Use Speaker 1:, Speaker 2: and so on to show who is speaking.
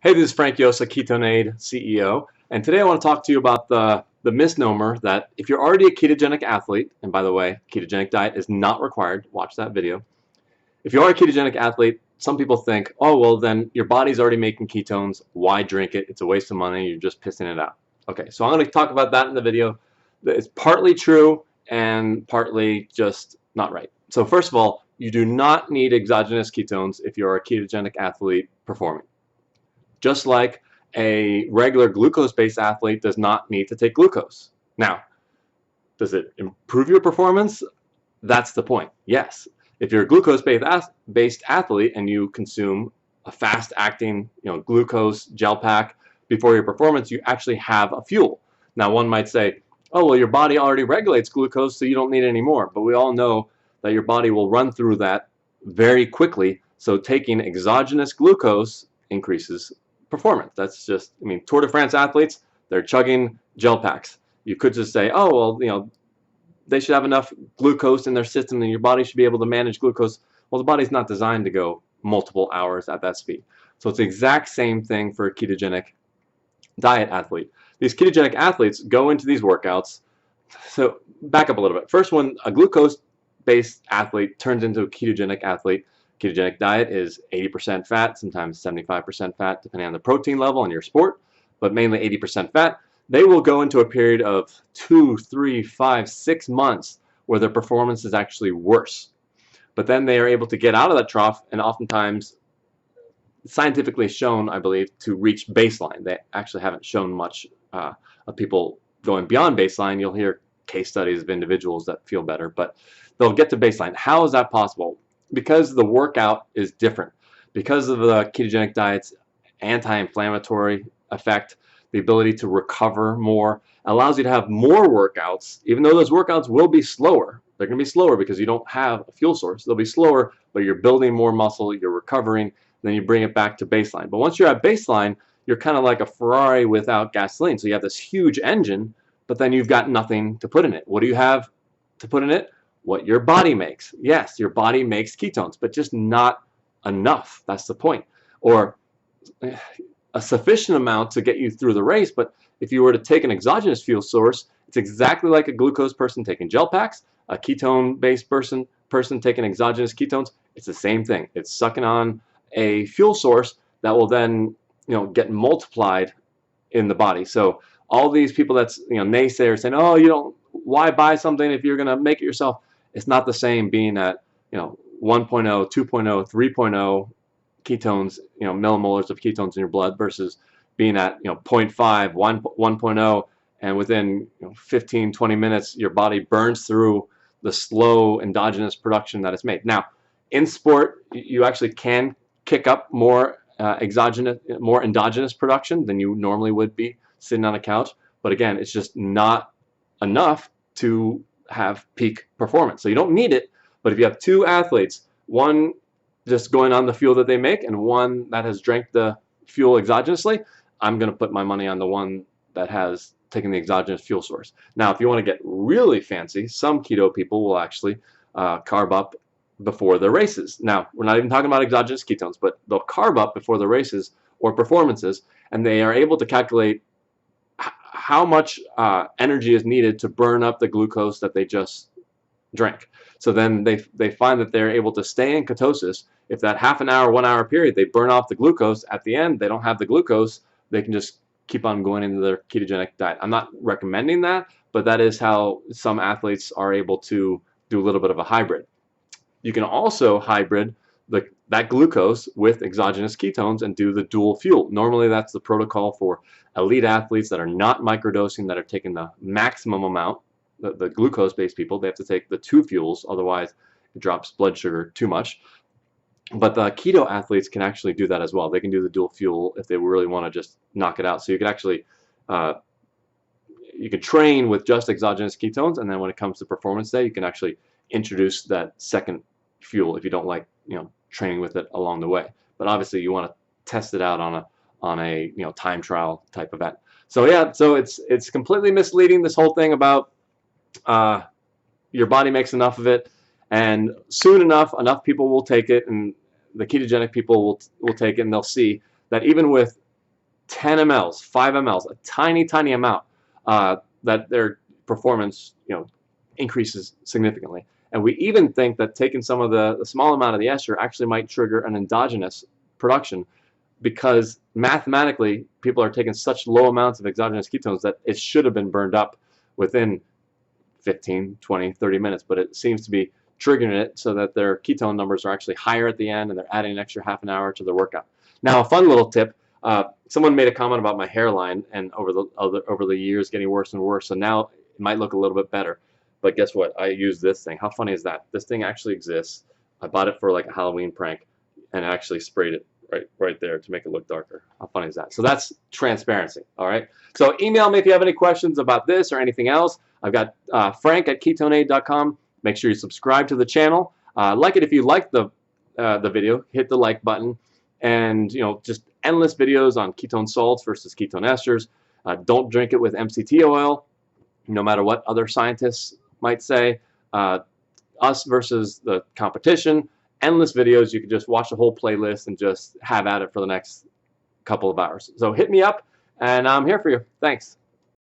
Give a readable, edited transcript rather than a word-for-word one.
Speaker 1: Hey, this is Frank Yosa, Ketone CEO, and today I want to talk to you about the misnomer that if you're already a ketogenic athlete, and by the way, ketogenic diet is not required, watch that video. If you are a ketogenic athlete, some people think, oh, well, then your body's already making ketones, why drink it? It's a waste of money, you're just pissing it out. Okay, so I'm going to talk about that in the video. It's partly true and partly just not right. So first of all, you do not need exogenous ketones if you're a ketogenic athlete performing. Just like a regular glucose-based athlete does not need to take glucose. Now, does it improve your performance? That's the point. Yes. If you're a glucose-based athlete and you consume a fast-acting, glucose gel pack before your performance, you actually have a fuel. Now, one might say, oh, well, your body already regulates glucose, so you don't need it anymore. But we all know that your body will run through that very quickly. So taking exogenous glucose increases performance. That's just, Tour de France athletes, they're chugging gel packs. You could just say, oh, well, they should have enough glucose in their system and your body should be able to manage glucose. Well, the body's not designed to go multiple hours at that speed. So it's the exact same thing for a ketogenic diet athlete. These ketogenic athletes go into these workouts. So back up a little bit. First, when a glucose-based athlete turns into a ketogenic athlete, ketogenic diet is 80% fat, sometimes 75% fat, depending on the protein level and your sport, but mainly 80% fat. They will go into a period of 2, 3, 5, 6 months where their performance is actually worse. But then they are able to get out of that trough and oftentimes scientifically shown, I believe, to reach baseline. They actually haven't shown much of people going beyond baseline. You'll hear case studies of individuals that feel better, but they'll get to baseline. How is that possible? Because the workout is different. Because of the ketogenic diet's anti-inflammatory effect, the ability to recover more allows you to have more workouts, even though those workouts will be slower. They're going to be slower because you don't have a fuel source. They'll be slower, but you're building more muscle, you're recovering, then you bring it back to baseline. But once you're at baseline, you're kind of like a Ferrari without gasoline. So you have this huge engine, but then you've got nothing to put in it. What do you have to put in it? What your body makes. Yes, your body makes ketones, but just not enough. That's the point. Or a sufficient amount to get you through the race, but if you were to take an exogenous fuel source, it's exactly like a glucose person taking gel packs, a ketone-based person taking exogenous ketones. It's the same thing. It's sucking on a fuel source that will then get multiplied in the body. So all these people that's naysayers saying, oh, you don't, why buy something if you're going to make it yourself? It's not the same being at 1.0, 2.0, 3.0 ketones, millimolars of ketones in your blood versus being at 0.5, 1.0, and within 15, 20 minutes your body burns through the slow endogenous production that it's made. Now, in sport, you actually can kick up more endogenous production than you normally would be sitting on a couch, but again, it's just not enough to have peak performance. So you don't need it, but if you have two athletes, one just going on the fuel that they make and one that has drank the fuel exogenously, I'm going to put my money on the one that has taken the exogenous fuel source. Now, if you want to get really fancy, some keto people will actually carb up before their races. Now, we're not even talking about exogenous ketones, but they'll carb up before the races or performances, and they are able to calculate how much energy is needed to burn up the glucose that they just drank. So then they find that they're able to stay in ketosis. If that half an hour, 1 hour period, they burn off the glucose, at the end, they don't have the glucose, they can just keep on going into their ketogenic diet. I'm not recommending that, but that is how some athletes are able to do a little bit of a hybrid. You can also hybrid that glucose with exogenous ketones and do the dual fuel. Normally that's the protocol for elite athletes that are not microdosing, that are taking the maximum amount. The glucose-based people, they have to take the 2 fuels, otherwise it drops blood sugar too much. But the keto athletes can actually do that as well. They can do the dual fuel if they really want to just knock it out. So you can actually you can train with just exogenous ketones, and then when it comes to performance day, you can actually introduce that second fuel if you don't like training with it along the way. But obviously you want to test it out on a time trial type event. So yeah, so it's completely misleading, this whole thing about your body makes enough of it, and soon enough people will take it, and the ketogenic people will take it, and they'll see that even with 10 mLs, 5 mLs, a tiny, tiny amount, that their performance, increases significantly. And we even think that taking some of the small amount of the ester actually might trigger an endogenous production, because mathematically people are taking such low amounts of exogenous ketones that it should have been burned up within 15, 20, 30 minutes, but it seems to be triggering it so that their ketone numbers are actually higher at the end, and they're adding an extra half an hour to their workout. Now, a fun little tip, someone made a comment about my hairline and over the years getting worse and worse, so now it might look a little bit better. But guess what? I use this thing. How funny is that? This thing actually exists. I bought it for like a Halloween prank and actually sprayed it right there to make it look darker. How funny is that? So that's transparency, all right? So email me if you have any questions about this or anything else. I've got frank@ketoneaid.com. Make sure you subscribe to the channel. Like it if you like the video. Hit the like button. And, just endless videos on ketone salts versus ketone esters. Don't drink it with MCT oil, no matter what other scientists might say. Us versus the competition. Endless videos. You can just watch the whole playlist and just have at it for the next couple of hours. So hit me up, and I'm here for you. Thanks.